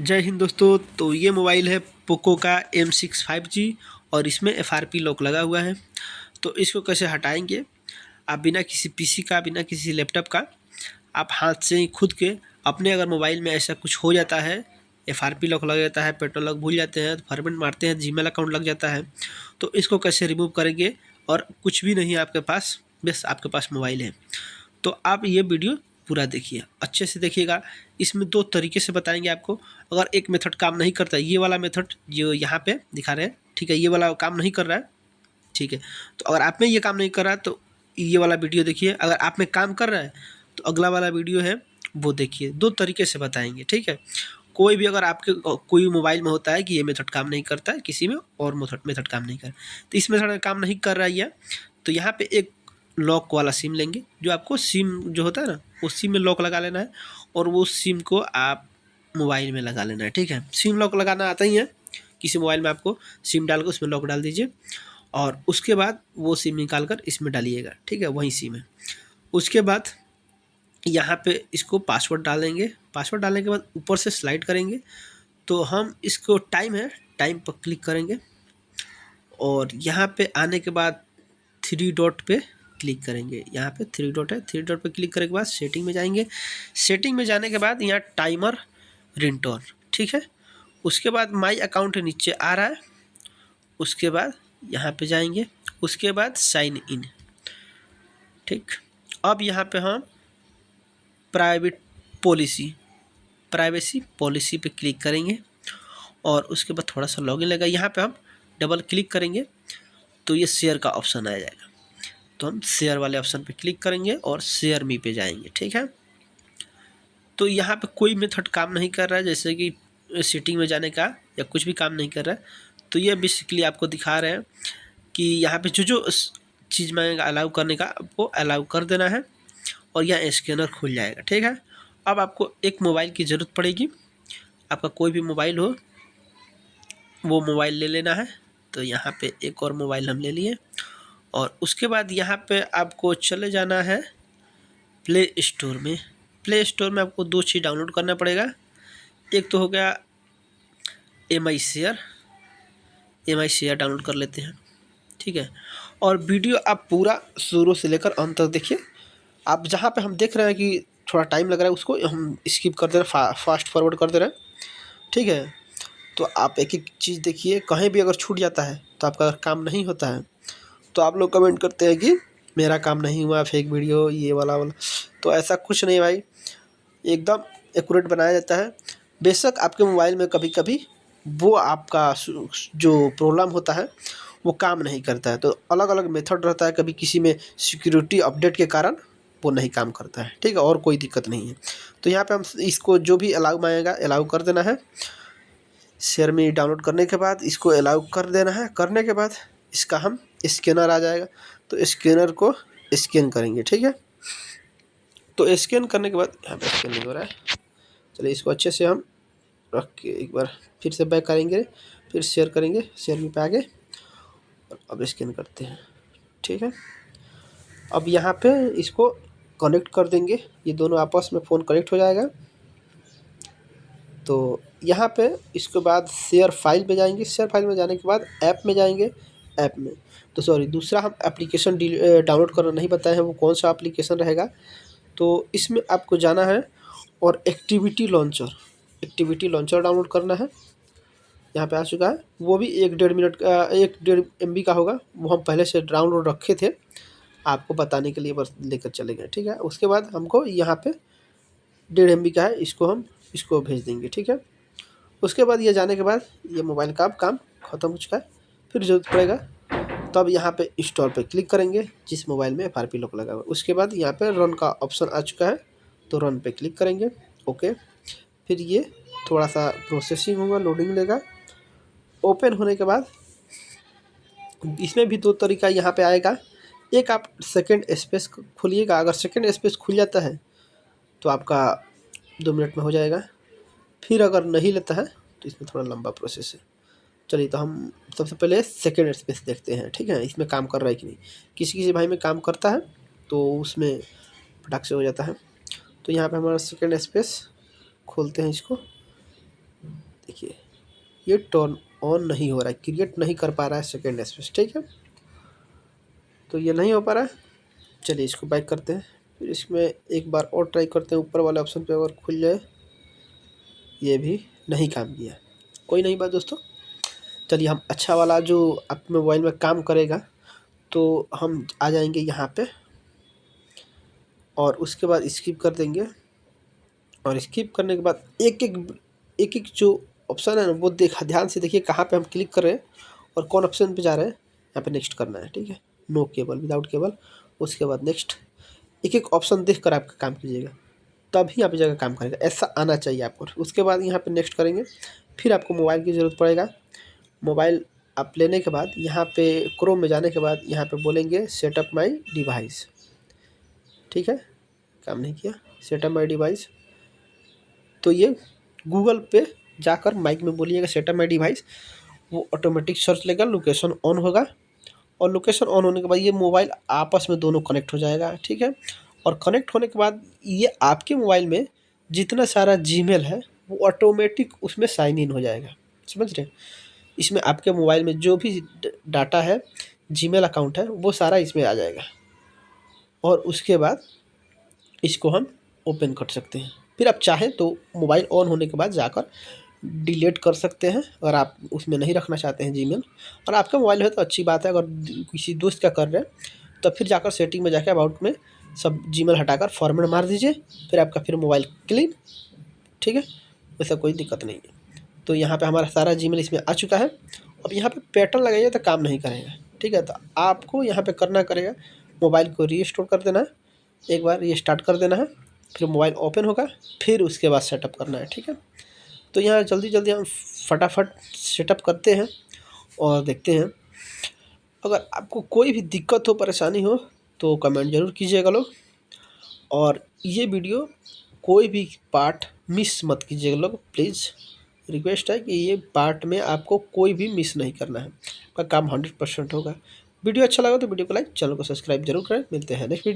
जय हिंद दोस्तों। तो ये मोबाइल है पोको का M6 5G और इसमें FRP लॉक लगा हुआ है। तो इसको कैसे हटाएंगे आप बिना किसी पीसी का, बिना किसी लैपटॉप का, आप हाथ से ही खुद के अपने अगर मोबाइल में ऐसा कुछ हो जाता है, FRP लॉक लग जाता है, पेट्रोल लॉक भूल जाते हैं, फॉर्मेट मारते हैं, जीमेल अकाउंट लग जाता है, तो इसको कैसे रिमूव करेंगे और कुछ भी नहीं है आपके पास, बस आपके पास मोबाइल है। तो आप ये वीडियो पूरा देखिए, अच्छे से देखिएगा। इसमें दो तरीके से बताएंगे आपको। अगर एक मेथड काम नहीं करता है, ये वाला मेथड जो यहाँ पे दिखा रहे हैं, ठीक है, ये वाला काम नहीं कर रहा है, ठीक है। तो अगर आप में ये काम नहीं कर रहा है तो ये वाला वीडियो देखिए। अगर आप में काम कर रहा है तो अगला वाला वीडियो है वो देखिए। दो तरीके से बताएंगे, ठीक है। कोई भी अगर आपके कोई मोबाइल में होता है कि ये मेथड काम नहीं करता है, किसी में और मेथड काम नहीं कर, तो इस मेथड में काम नहीं कर रहा है ये, तो यहाँ पे एक लॉक वाला सिम लेंगे। जो आपको सिम जो होता है ना, उस सिम में लॉक लगा लेना है और वो सिम को आप मोबाइल में लगा लेना है, ठीक है। सिम लॉक लगाना आता ही है, किसी मोबाइल में आपको सिम डाल कर उसमें लॉक डाल दीजिए और उसके बाद वो सिम निकाल कर इसमें डालिएगा, ठीक है, वही सिम है। उसके बाद यहाँ पे इसको पासवर्ड डालेंगे। पासवर्ड डालने के बाद ऊपर से स्लाइड करेंगे तो हम इसको टाइम है, टाइम पर क्लिक करेंगे और यहाँ पे आने के बाद थ्री डॉट पे क्लिक करेंगे। यहाँ पे थ्री डॉट है, थ्री डॉट पे क्लिक करने के बाद सेटिंग में जाएंगे। सेटिंग में जाने के बाद यहाँ टाइमर रिंगटोन, ठीक है। उसके बाद माई अकाउंट नीचे आ रहा है, उसके बाद यहाँ पे जाएंगे, उसके बाद साइन इन, ठीक। अब यहाँ पे हम प्राइवेसी पॉलिसी पे क्लिक करेंगे और उसके बाद थोड़ा सा लॉगिन लगेगा। यहाँ पे हम डबल क्लिक करेंगे तो ये शेयर का ऑप्शन आ जाएगा, तो हम शेयर वाले ऑप्शन पे क्लिक करेंगे और शेयर मी पे जाएंगे, ठीक है। तो यहाँ पे कोई मेथड काम नहीं कर रहा है, जैसे कि सेटिंग में जाने का या कुछ भी काम नहीं कर रहा है। तो ये बेसिकली आपको दिखा रहे हैं कि यहाँ पे जो जो चीज़ मांगेगा अलाउ करने का, आपको अलाउ कर देना है और यह स्कैनर खुल जाएगा, ठीक है। अब आपको एक मोबाइल की ज़रूरत पड़ेगी, आपका कोई भी मोबाइल हो वो मोबाइल ले लेना है। तो यहाँ पे एक और मोबाइल हम ले लिए और उसके बाद यहाँ पे आपको चले जाना है प्ले स्टोर में। प्ले स्टोर में आपको दो चीज़ डाउनलोड करना पड़ेगा। एक तो हो गया MI शेयर डाउनलोड कर लेते हैं, ठीक है। और वीडियो आप पूरा शुरू से लेकर अंत तक देखिए। आप जहाँ पे हम देख रहे हैं कि थोड़ा टाइम लग रहा है उसको हम स्किप कर दे रहे हैं, फास्ट फॉरवर्ड कर दे रहे हैं, ठीक है। तो आप एक एक चीज़ देखिए, कहीं भी अगर छूट जाता है तो आपका अगर काम नहीं होता है तो आप लोग कमेंट करते हैं कि मेरा काम नहीं हुआ, फेक वीडियो, ये वाला। तो ऐसा कुछ नहीं भाई, एकदम एक्यूरेट बनाया जाता है। बेशक आपके मोबाइल में कभी कभी वो आपका जो प्रॉब्लम होता है वो काम नहीं करता है, तो अलग अलग मेथड रहता है। कभी किसी में सिक्योरिटी अपडेट के कारण वो नहीं काम करता है, ठीक है, और कोई दिक्कत नहीं है। तो यहाँ पे हम इसको जो भी अलाउ मांगेगा अलाउ कर देना है। शेयर में डाउनलोड करने के बाद इसको अलाउ कर देना है। करने के बाद इसका हम स्कैनर आ जाएगा, तो स्कैनर को स्कैन करेंगे, ठीक है। तो स्कैन करने के बाद यहाँ पे स्कैन नहीं हो रहा है, चलिए इसको अच्छे से हम रख के एक बार फिर से बैक करेंगे, फिर शेयर करेंगे, शेयर में पे आगे और अब स्कैन करते हैं, ठीक है। अब यहाँ पे इसको कनेक्ट कर देंगे, ये दोनों आपस में फ़ोन कनेक्ट हो जाएगा। तो यहाँ पे इसके बाद शेयर फाइल पे जाएंगे। शेयर फाइल में जाने के बाद ऐप में जाएंगे। ऐप में तो सॉरी, दूसरा हम एप्लीकेशन डाउनलोड करना नहीं बताए हैं, वो कौन सा एप्लीकेशन रहेगा। तो इसमें आपको जाना है और एक्टिविटी लॉन्चर डाउनलोड करना है। यहाँ पे आ चुका है, वो भी 1-1.5 मिनट का, 1-1.5 MB का होगा। वो हम पहले से डाउनलोड रखे थे, आपको बताने के लिए बस लेकर चले गए, ठीक है। उसके बाद हमको यहाँ पे 1.5 MB का है, इसको भेज देंगे, ठीक है। उसके बाद ये जाने के बाद ये मोबाइल का काम ख़त्म हो चुका है। फिर ज़रूरत पड़ेगा तब यहाँ पे इंस्टॉल पे क्लिक करेंगे जिस मोबाइल में FRP लॉक लगा हुआ है। उसके बाद यहाँ पे रन का ऑप्शन आ चुका है, तो रन पे क्लिक करेंगे, ओके। फिर ये थोड़ा सा प्रोसेसिंग होगा, लोडिंग लेगा। ओपन होने के बाद इसमें भी दो तरीका यहाँ पे आएगा। एक आप सेकेंड स्पेस खोलिएगा, अगर सेकेंड स्पेस खुल जाता है तो आपका 2 मिनट में हो जाएगा। फिर अगर नहीं लेता है तो इसमें थोड़ा लंबा प्रोसेस है। चलिए, तो हम सबसे पहले सेकेंड स्पेस देखते हैं, ठीक है, इसमें काम कर रहा है कि नहीं। किसी किसी भाई में काम करता है तो उसमें फटाक से हो जाता है। तो यहाँ पे हमारा सेकेंड स्पेस खोलते हैं इसको, ये टर्न ऑन नहीं हो रहा है, क्रिएट नहीं कर पा रहा है सेकेंड स्पेस। ठीक है, तो ये नहीं हो पा रहा है। चलिए इसको बैक करते हैं, फिर इसमें एक बार और ट्राई करते हैं, ऊपर वाले ऑप्शन पे अगर खुल जाए। ये भी नहीं काम किया, कोई नहीं बात दोस्तों। चलिए हम अच्छा वाला जो अपने मोबाइल में काम करेगा तो हम आ जाएंगे यहाँ पे और उसके बाद स्किप कर देंगे। और स्किप करने के बाद एक एक जो ऑप्शन है ना वो ध्यान से देखिए कहाँ पे हम क्लिक कर रहे हैं और कौन ऑप्शन पे जा रहे हैं। यहाँ पे नेक्स्ट करना है, ठीक है, नो केबल, विदाउट केबल। उसके बाद नेक्स्ट, एक एक ऑप्शन देख कर आपका काम कीजिएगा, तभी आप जगह काम करेगा, ऐसा आना चाहिए आपको। उसके बाद यहाँ पे नेक्स्ट करेंगे, फिर आपको मोबाइल की ज़रूरत पड़ेगा। मोबाइल आप लेने के बाद यहाँ पे क्रोम में जाने के बाद यहाँ पे बोलेंगे सेटअप माई डिवाइस। ठीक है, काम नहीं किया, सेटअप माई डिवाइस। तो ये गूगल पे जाकर माइक में बोलिएगा सेटअप माई डिवाइस, वो ऑटोमेटिक सर्च लेगा, लोकेशन ऑन होगा और लोकेशन ऑन होने के बाद ये मोबाइल आपस में दोनों कनेक्ट हो जाएगा। ठीक है, और कनेक्ट होने के बाद ये आपके मोबाइल में जितना सारा जीमेल है वो ऑटोमेटिक उसमें साइन इन हो जाएगा। समझ रहे हैं, इसमें आपके मोबाइल में जो भी डाटा है, जीमेल अकाउंट है, वो सारा इसमें आ जाएगा। और उसके बाद इसको हम ओपन कर सकते हैं। फिर आप चाहें तो मोबाइल ऑन होने के बाद जाकर डिलीट कर सकते हैं अगर आप उसमें नहीं रखना चाहते हैं जीमेल। और आपका मोबाइल है तो अच्छी बात है, अगर किसी दोस्त का कर रहे हैं तो फिर जाकर सेटिंग में जाकर अबाउट में सब जीमेल हटाकर फॉर्मेट मार दीजिए, फिर आपका फिर मोबाइल क्लीन। ठीक है, वैसा कोई दिक्कत नहीं है। तो यहाँ पे हमारा सारा जीमेल इसमें आ चुका है। अब यहाँ पे पैटर्न लगाइए तो काम नहीं करेगा। ठीक है, तो आपको यहाँ पे करना करेगा, मोबाइल को रीस्टोर कर देना है, एक बार ये स्टार्ट कर देना है, फिर मोबाइल ओपन होगा, फिर उसके बाद सेटअप करना है। ठीक है, तो यहाँ जल्दी जल्दी हम फटाफट सेटअप करते हैं और देखते हैं। अगर आपको कोई भी दिक्कत हो, परेशानी हो तो कमेंट ज़रूर कीजिएगा लोग। और ये वीडियो कोई भी पार्ट मिस मत कीजिएगा लोग, प्लीज़ रिक्वेस्ट है कि ये पार्ट में आपको कोई भी मिस नहीं करना है, आपका काम 100% होगा। वीडियो अच्छा लगा तो वीडियो को लाइक, चैनल को सब्सक्राइब जरूर करें। मिलते हैं नेक्स्ट वीडियो।